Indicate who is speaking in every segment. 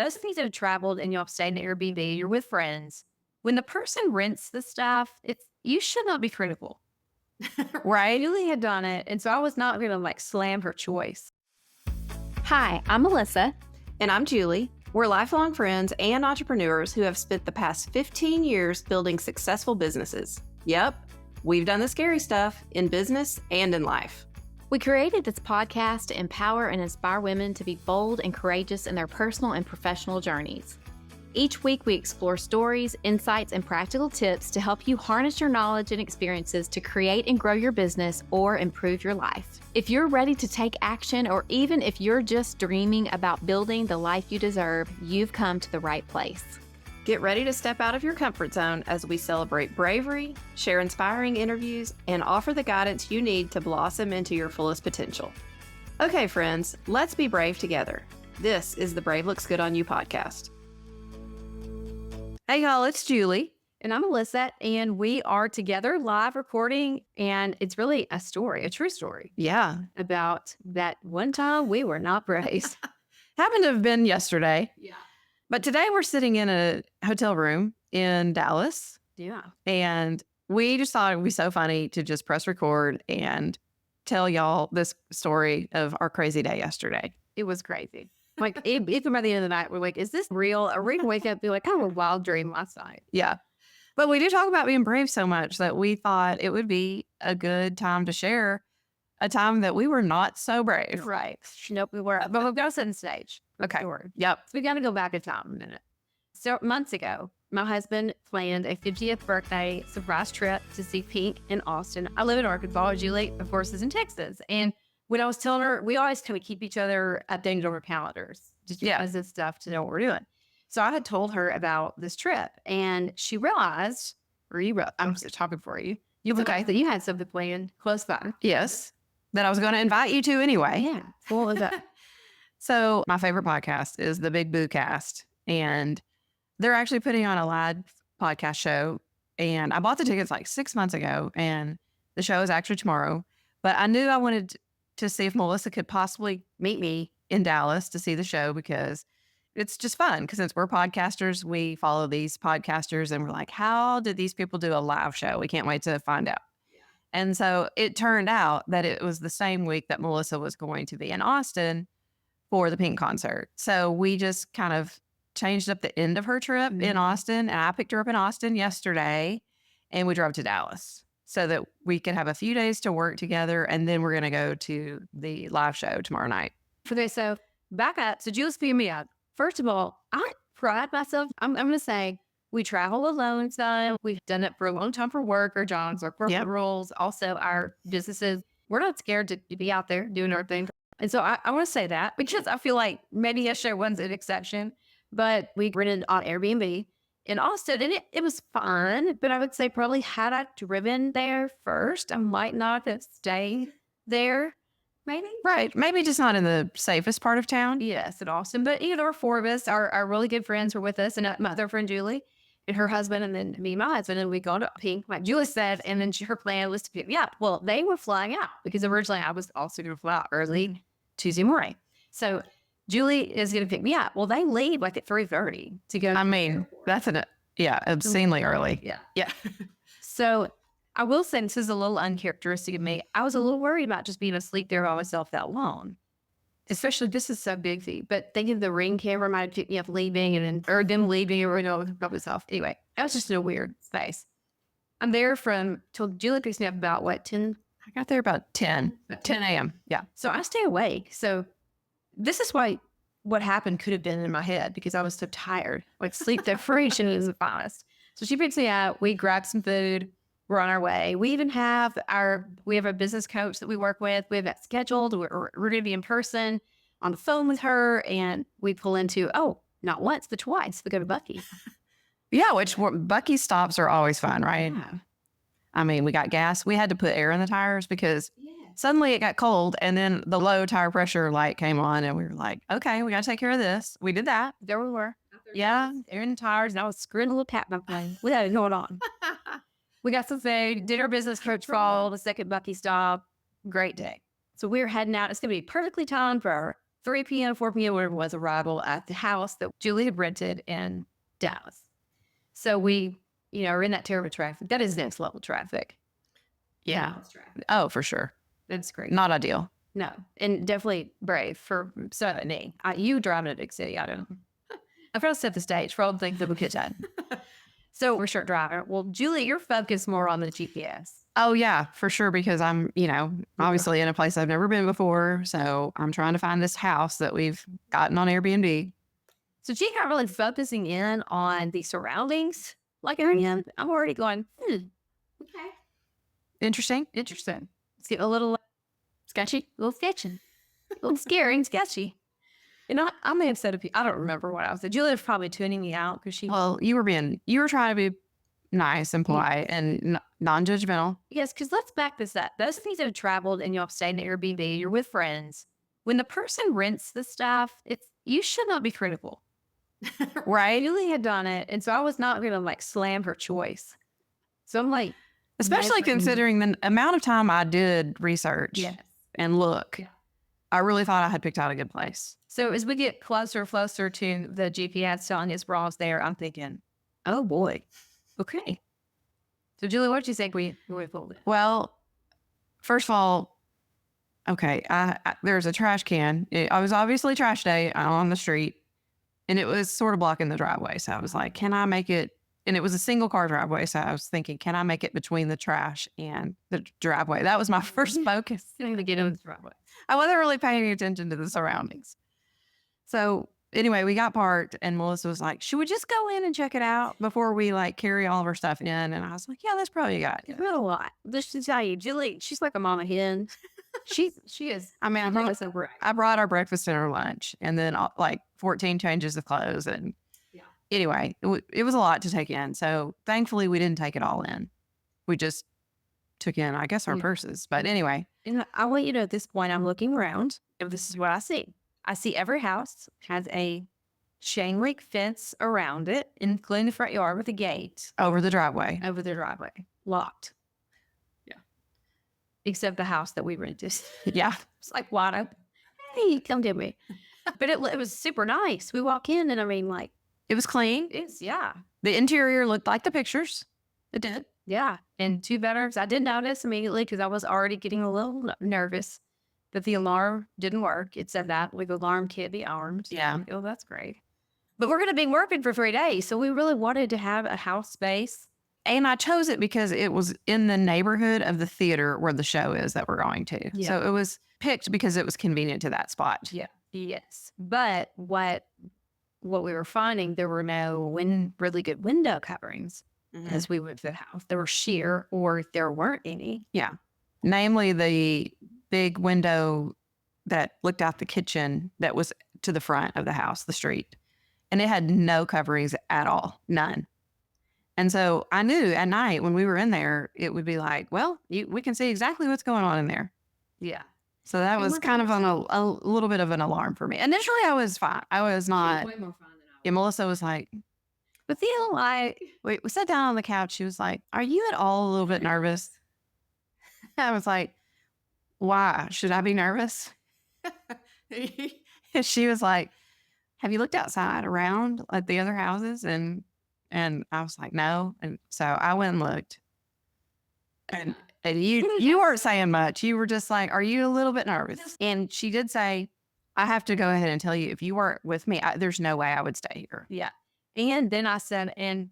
Speaker 1: those things that have traveled and y'all stayed in Airbnb, you're with friends. When the person rents the stuff, you should not be critical. Right? Julie had done it. And so I was not going to like slam her choice.
Speaker 2: Hi, I'm Melissa.
Speaker 3: And I'm Julie. We're lifelong friends and entrepreneurs who have spent the past 15 years building successful businesses. Yep, we've done the scary stuff in business and in life.
Speaker 2: We created this podcast to empower and inspire women to be bold and courageous in their personal and professional journeys. Each week, we explore stories, insights, and practical tips to help you harness your knowledge and experiences to create and grow your business or improve your life. If you're ready to take action, or even if you're just dreaming about building the life you deserve, you've come to the right place.
Speaker 3: Get ready to step out of your comfort zone as we celebrate bravery, share inspiring interviews, and offer the guidance you need to blossom into your fullest potential. Okay, friends, let's be brave together. This is the Brave Looks Good on You podcast.
Speaker 1: Hey, y'all, it's Julie. And I'm Melissa, and we are together live recording, and it's really a story, a true story.
Speaker 3: Yeah.
Speaker 1: About that one time we were not brave.
Speaker 3: Happened to have been yesterday.
Speaker 1: Yeah.
Speaker 3: But today we're sitting in a hotel room in Dallas.
Speaker 1: Yeah.
Speaker 3: And we just thought it would be so funny to just press record and tell y'all this story of our crazy day yesterday.
Speaker 1: It was crazy. Like, even by the end of the night, we're like, is this real? Are we going to wake up and be like, I had a wild dream last night?
Speaker 3: Yeah. But we do talk about being brave so much that we thought it would be a good time to share a time that we were not so brave.
Speaker 1: Right. Nope, we were. But we've got to set the stage.
Speaker 3: Okay.
Speaker 1: Forward.
Speaker 3: Yep.
Speaker 1: So we got to go back in time a minute. So months ago, my husband planned a 50th birthday surprise trip to see Pink in Austin. I live in Arkansas. Julie, of course, is in Texas. And when I was telling her, we always kind of keep each other updated on our calendars, just because of stuff to know what we're doing. So I had told her about this trip, and she realized, I'm just talking for you. Okay, that you had something planned close by.
Speaker 3: Yes. That I was going to invite you to anyway.
Speaker 1: Yeah. What was that?
Speaker 3: So my favorite podcast is the Big Boo Cast, and they're actually putting on a live podcast show. And I bought the tickets like 6 months ago, and the show is actually tomorrow. But I knew I wanted to see if Melissa could possibly meet me in Dallas to see the show, because it's just fun. Because since we're podcasters, we follow these podcasters, and we're like, how did these people do a live show? We can't wait to find out. Yeah. And so it turned out that it was the same week that Melissa was going to be in Austin for the Pink concert. So we just kind of changed up the end of her trip in Austin, and I picked her up in Austin yesterday, and we drove to Dallas so that we could have a few days to work together, and then we're going to go to the live show tomorrow night.
Speaker 1: Okay, so back up. So Julie's picking me up. First of all, I pride myself. I'm going to say we travel alone, son. We've done it for a long time for work, our jobs, our corporate roles, also our businesses. We're not scared to be out there doing our thing. And so I want to say that, because I feel like maybe yesterday wasn't an exception, but we rented on Airbnb in Austin, and it was fun. But I would say probably had I driven there first, I might not have stayed there. Maybe.
Speaker 3: Right. Maybe just not in the safest part of town.
Speaker 1: Yes, in Austin. But, there were four of us. Our really good friends were with us, and my other friend, Julie, and her husband, and then me and my husband. And we go to Pink, like Julie said, and then her plan was to pick me up. Well, they were flying out, because originally I was also going to fly out early Tuesday morning. So Julie is going to pick me up. Well, they leave like at 3:30 to go.
Speaker 3: I mean, that's obscenely early.
Speaker 1: Yeah.
Speaker 3: Yeah.
Speaker 1: So I will say, this is a little uncharacteristic of me. I was a little worried about just being asleep there by myself that long. Especially, this is so busy. But thinking the Ring camera might have picked me up leaving, or them leaving, or about myself. Anyway, I was just in a weird space. I'm there till Julie picks me up about 10?
Speaker 3: I got there about 10 a.m. Yeah.
Speaker 1: So I stay awake. So this is why what happened could have been in my head, because I was so tired. Like, sleep deprivation is the finest. So she picks me up. We grab some food. We're on our way. We even have a business coach that we work with. We have that scheduled. We're going to be in person on the phone with her, and we pull into, not once, but twice. We go to Buc-ee.
Speaker 3: Yeah, which Buc-ee stops are always fun, right?
Speaker 1: Yeah.
Speaker 3: I mean, we got gas. We had to put air in the tires because suddenly it got cold, and then the low tire pressure light came on, and we were like, okay, we got to take care of this. We did that.
Speaker 1: There we were. Yeah, air in the tires, and I was screwing a little tap my plane. We had it going on. We got some food, did our business coach call, the second Buc-ee stop. Great day. So we're heading out. It's going to be perfectly timed for our 3 p.m., 4 p.m., whatever it was, arrival at the house that Julie had rented in Dallas. So we, are in that terrible traffic. That is next level traffic.
Speaker 3: Yeah.
Speaker 1: Traffic.
Speaker 3: Oh, for sure.
Speaker 1: That's great.
Speaker 3: Not ideal.
Speaker 1: No. And definitely brave for me. You driving a big city. I don't know. I've got to set the stage for all the things that we could have done. So we're short driver. Well, Julie, you're focused more on the GPS.
Speaker 3: Oh, yeah, for sure. Because I'm, obviously in a place I've never been before. So I'm trying to find this house that we've gotten on Airbnb.
Speaker 1: So she's not really focusing in on the surroundings like I am. I'm already going, okay.
Speaker 3: Interesting.
Speaker 1: It's getting a little sketchy, a little sketchy, a little scary and sketchy. I may have said I don't remember what I was saying. Julia was probably tuning me out because
Speaker 3: Well, you were trying to be nice and polite and non-judgmental.
Speaker 1: Yes, because let's back this up. Those of you that have traveled and y'all stayed in Airbnb, you're with friends. When the person rents the stuff, you should not be critical.
Speaker 3: Right?
Speaker 1: Julie had done it, and so I was not going to slam her choice. So I'm like,
Speaker 3: especially considering the amount of time I did research and look, I really thought I had picked out a good place.
Speaker 1: So as we get closer and closer to the GPS telling us bras there, I'm thinking, oh boy, okay. So Julie, what did you think we pulled it?
Speaker 3: Well, first of all, okay, there's a trash can. I was obviously trash day on the street, and it was sort of blocking the driveway. So I was like, can I make it? And it was a single car driveway. So I was thinking, can I make it between the trash and the driveway? That was my first focus.
Speaker 1: To get in the driveway.
Speaker 3: I wasn't really paying attention to the surroundings. So anyway, we got parked, and Melissa was like, should we just go in and check it out before we carry all of our stuff in? And I was like, yeah, that's probably a good idea.
Speaker 1: It's not a lot. Just to tell you, Julie, she's like a mama hen. She is.
Speaker 3: I mean, I brought our breakfast and our lunch, and then 14 changes of clothes. And anyway, it was a lot to take in. So thankfully we didn't take it all in. We just took in, I guess, our purses. But anyway.
Speaker 1: And I want you to know at this point, I'm looking around, and this is what I see. I see every house has a chain link fence around it, including the front yard with a gate.
Speaker 3: Over the driveway.
Speaker 1: Locked. Yeah. Except the house that we rented.
Speaker 3: Yeah.
Speaker 1: It's wide open. Hey, come to me. But it was super nice. We walk in, and
Speaker 3: it was clean. The interior looked like the pictures. It did.
Speaker 1: Yeah. And 2 bedrooms. I did notice immediately because I was already getting a little nervous that the alarm didn't work. It said that the alarm can't be armed.
Speaker 3: Yeah.
Speaker 1: Oh, that's great. But we're going to be working for 3 days. So we really wanted to have a house space.
Speaker 3: And I chose it because it was in the neighborhood of the theater where the show is that we're going to. Yeah. So it was picked because it was convenient to that spot.
Speaker 1: Yeah. Yes. But what we were finding, there were no really good window coverings as we went to the house. There were sheer, or there weren't any.
Speaker 3: Yeah. Namely, the big window that looked out the kitchen that was to the front of the house, the street. And it had no coverings at all. None. And so I knew at night when we were in there, it would be like, well, we can see exactly what's going on in there.
Speaker 1: Yeah.
Speaker 3: So that was kind of a little bit of an alarm for me. Initially, I was fine. I was not. Way more fun than I was. Yeah, Melissa was like,
Speaker 1: but
Speaker 3: we sat down on the couch. She was like, are you at all a little bit nervous? I was like, why? Should I be nervous? And she was like, have you looked outside around at the other houses? And I was like, no. And so I went and looked. And you weren't saying much. You were just like, are you a little bit nervous? And she did say, I have to go ahead and tell you, if you weren't with me, there's no way I would stay here.
Speaker 1: Yeah. And then I said, and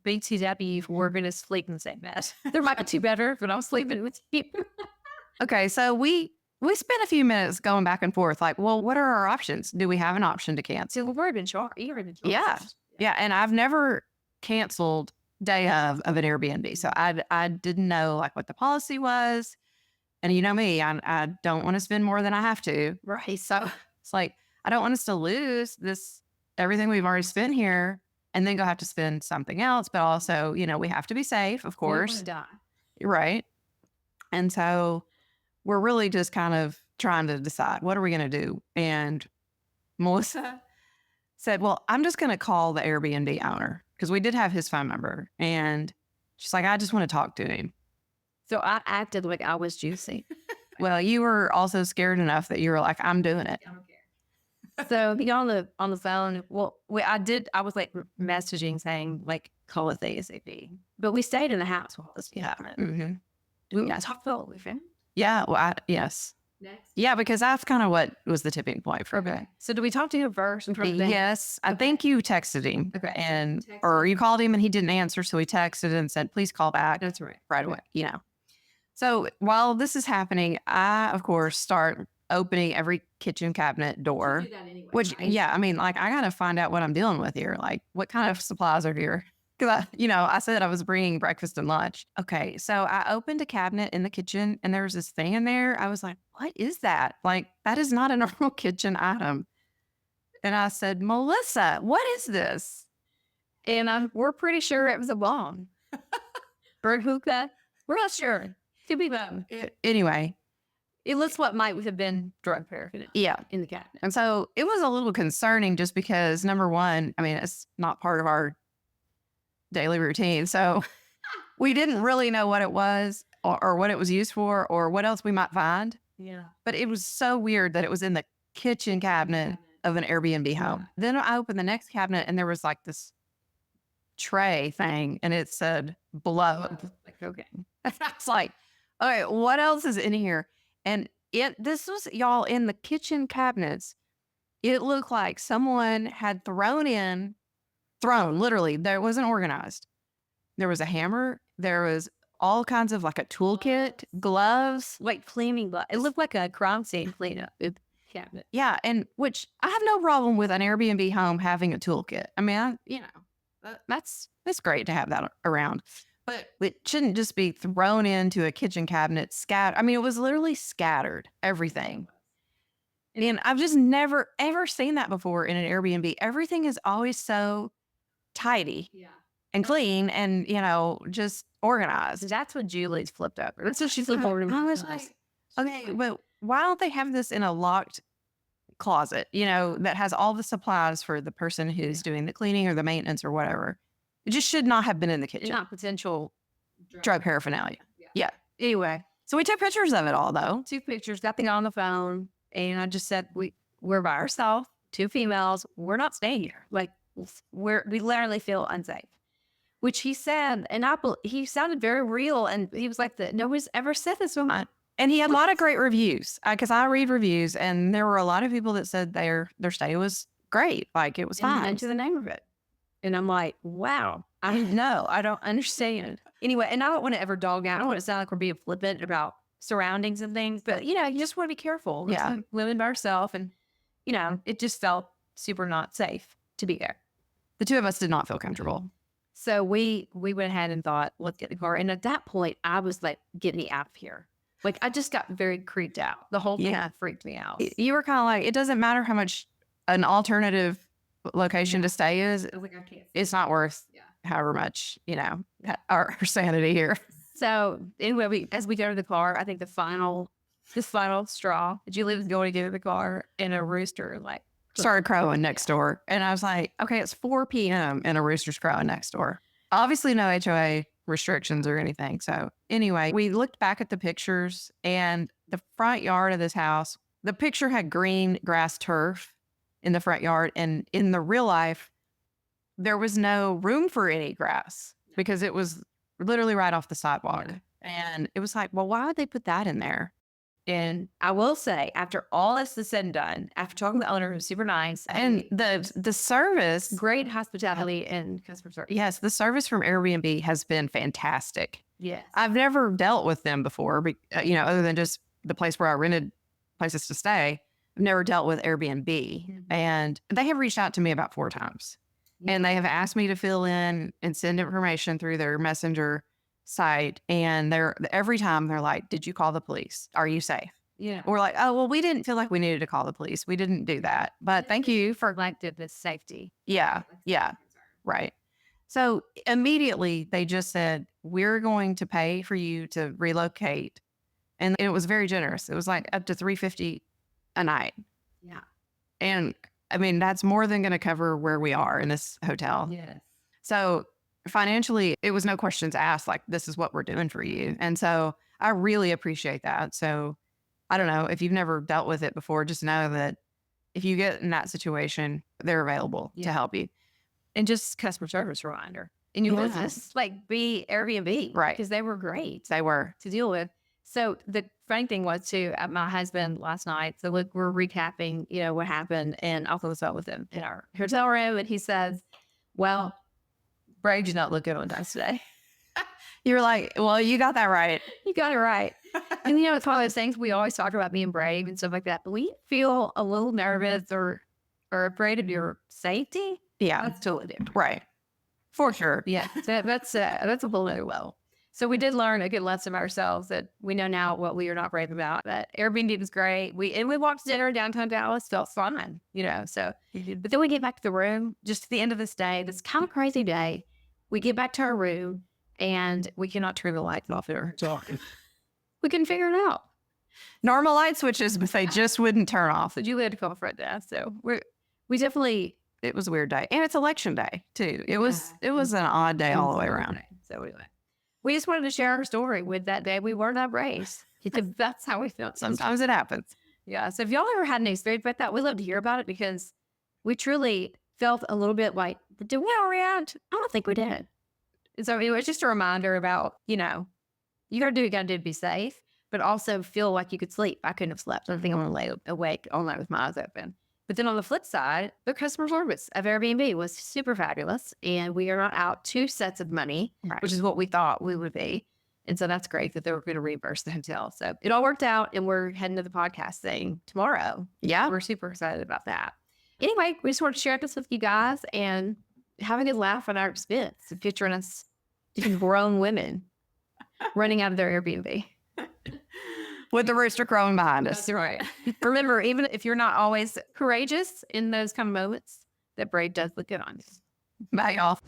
Speaker 1: BTW, we're going to sleep in the same bed. There might be 2 better, but I'm sleeping with you.
Speaker 3: Okay. So we spent a few minutes going back and forth. Well, what are our options? Do we have an option to cancel?
Speaker 1: So we've already been charged.
Speaker 3: Yeah. Yeah. And I've never canceled day of an Airbnb. So I didn't know what the policy was. And you know me, I don't want to spend more than I have to.
Speaker 1: Right. So
Speaker 3: it's I don't want us to lose everything we've already spent here and then go have to spend something else. But also, we have to be safe, of course.
Speaker 1: Die.
Speaker 3: Right. And so we're really just kind of trying to decide, what are we going to do? And Melissa said, well, I'm just going to call the Airbnb owner, because we did have his phone number. And she's like, I just want to talk to him.
Speaker 1: So I acted like I was juicy.
Speaker 3: Well, you were also scared enough that you were like, I'm doing it.
Speaker 1: I don't care. So he got on the phone. Well, I was like messaging saying like call us ASAP. But we stayed in the house while this happened.
Speaker 3: Mm-hmm.
Speaker 1: We talked about what we found.
Speaker 3: Yeah. Well, yes.
Speaker 1: Next.
Speaker 3: Yeah, because that's kind of what was the tipping point for me.
Speaker 1: So do we talk to him first?
Speaker 3: Yes, I think you texted him, or you called him and he didn't answer, so he texted and said, "Please call back."
Speaker 1: That's right.
Speaker 3: Right away. You know. So while this is happening, I of course start opening every kitchen cabinet door.
Speaker 1: Do that anyway,
Speaker 3: Which,
Speaker 1: right?
Speaker 3: yeah, I mean, like I gotta find out what I'm dealing with here. Like, what kind of supplies are here? Because I said I was bringing breakfast and lunch. Okay, so I opened a cabinet in the kitchen, and there was this thing in there. I was like, "What is that? Like, that is not a normal kitchen item." And I said, "Melissa, what is this?"
Speaker 1: And we're pretty sure it was a bomb. Bird hookah. We're not sure. Could be them.
Speaker 3: Anyway,
Speaker 1: It looks what might have been drug paraphernalia.
Speaker 3: yeah.
Speaker 1: In the cabinet.
Speaker 3: And so it was a little concerning just because, number one, I mean, it's not part of our daily routine. So we didn't really know what it was or what it was used for or what else we might find.
Speaker 1: Yeah.
Speaker 3: But it was so weird that it was in the kitchen cabinet of an Airbnb home. Then I opened the next cabinet and there was like this tray thing and it said blood.
Speaker 1: Like, okay.
Speaker 3: I was like, okay, what else is in here? And this was, y'all, in the kitchen cabinets. It looked like someone had thrown, literally, there wasn't organized. There was a hammer. There was all kinds of like a toolkit, gloves.
Speaker 1: Like cleaning gloves. It looked like a crime scene cleanup cabinet.
Speaker 3: Yeah. And which I have no problem with an Airbnb home having a toolkit. I mean, that's great to have that around. But it shouldn't just be thrown into a kitchen cabinet, scattered. I mean, it was literally scattered, everything. And I've just never, ever seen that before in an Airbnb. Everything is always so tidy and clean and, just organized.
Speaker 1: That's what Julie's flipped over. That's what she's flipped over.
Speaker 3: I was like, okay, but why don't they have this in a locked closet, that has all the supplies for the person who's doing the cleaning or the maintenance or whatever? It just should not have been in the kitchen.
Speaker 1: Not potential
Speaker 3: Drug paraphernalia. Yeah. Anyway, so we took pictures of it all, though.
Speaker 1: 2 pictures, got the guy on the phone, and I just said, we're by ourselves, 2 females. We're not staying here. Like, we literally feel unsafe. Which he said, and he sounded very real, and he was like, nobody's ever said this to me.
Speaker 3: And he had a lot of great reviews, because I read reviews, and there were a lot of people that said their stay was great. Like, it was fine.
Speaker 1: And to the name of it. And I'm like, wow, I don't understand. Anyway, and I don't want to ever dog out. I don't want to sound like we're being flippant about surroundings and things, but you just want to be careful. We're just living by ourselves, and it just felt super not safe to be there.
Speaker 3: The 2 of us did not feel comfortable.
Speaker 1: So we went ahead and thought, let's get the car. And at that point, I was like, get me out of here. Like, I just got very creeped out. The whole thing freaked me out.
Speaker 3: You were kind of like, it doesn't matter how much an alternative location to stay is.
Speaker 1: I was like, I can't.
Speaker 3: It's not worth however much, our sanity here.
Speaker 1: So anyway, as we go to the car, I think the final straw, Julie was going to get in the car, and a rooster
Speaker 3: started crowing next door. And I was like, okay, it's 4 p.m. and a rooster's crowing next door. Obviously no HOA restrictions or anything. So anyway, we looked back at the pictures, and the front yard of this house, the picture had green grass turf in the front yard. And in the real life, there was no room for any grass because it was literally right off the sidewalk. And it was like, well, why would they put that in there?
Speaker 1: And I will say, after all this is said and done, after talking to the owner, who's super nice,
Speaker 3: and the service,
Speaker 1: great hospitality and customer service.
Speaker 3: Yes, the service from Airbnb has been fantastic.
Speaker 1: Yes,
Speaker 3: I've never dealt with them before, but, other than just the place where I rented places to stay. I've never dealt with Airbnb, and they have reached out to me about 4 times, and they have asked me to fill in and send information through their messenger site. And every time they're like, did you call the police? Are you safe?
Speaker 1: Yeah.
Speaker 3: We're like, oh, well, we didn't feel like we needed to call the police. We didn't do that, but thank you for
Speaker 1: this safety.
Speaker 3: Yeah. Yeah. Right. So immediately they just said, we're going to pay for you to relocate. And it was very generous. It was like up to $350 a night.
Speaker 1: Yeah.
Speaker 3: And I mean, that's more than going to cover where we are in this hotel.
Speaker 1: Yes.
Speaker 3: So financially, it was no questions asked, like, this is what we're doing for you. And so I really appreciate that. So I don't know if you've never dealt with it before, just know that if you get in that situation, they're available to help you.
Speaker 1: And just customer service reminder in your business, like be Airbnb,
Speaker 3: Right?
Speaker 1: Because they were great.
Speaker 3: They were
Speaker 1: to deal with. So the funny thing was too, my husband last night, so look, we're recapping, what happened, and I'll close out with him in our hotel room, and he says, well, Brave did not look good on us today.
Speaker 3: You're like, well, you got that right.
Speaker 1: You got it right. And it's one of those things we always talk about being brave and stuff like that, but we feel a little nervous or afraid of your safety.
Speaker 3: Yeah.
Speaker 1: That's totally different.
Speaker 3: Right. For sure.
Speaker 1: Yeah. So that's a whole other level. So we did learn a good lesson about ourselves that we know now what we are not brave about. But Airbnb was great. We walked to dinner in downtown Dallas, felt fun, so. But then we get back to the room, just at the end of this day, this kind of crazy day. We get back to our room and we cannot turn the lights off there. We couldn't figure it out.
Speaker 3: Normal light switches, but they just wouldn't turn off.
Speaker 1: So Julie had to call front desk. So we definitely.
Speaker 3: It was a weird day. And it's election day too. It was an odd day all the way around.
Speaker 1: So anyway, we just wanted to share our story with that day. We were not brave. That's how we felt.
Speaker 3: Sometimes it happens.
Speaker 1: Yeah. So if y'all ever had an experience like that, we'd love to hear about it because we truly felt a little bit like, did we all react? I don't think we did. And so it was just a reminder about, you got to do what you got to do to be safe, but also feel like you could sleep. I couldn't have slept. I think I'm going to lay awake all night with my eyes open. But then on the flip side, the customer service of Airbnb was super fabulous. And we are not out 2 sets of money, which is what we thought we would be. And so that's great that they were going to reimburse the hotel. So it all worked out and we're heading to the podcast thing tomorrow.
Speaker 3: Yeah.
Speaker 1: We're super excited about that. Anyway, we just wanted to share this with you guys and have a good laugh at our expense, picturing us grown women running out of their Airbnb.
Speaker 3: With the rooster crowing behind us.
Speaker 1: That's right. Remember, even if you're not always courageous in those kind of moments, that Brave does look good on you.
Speaker 3: Bye, y'all.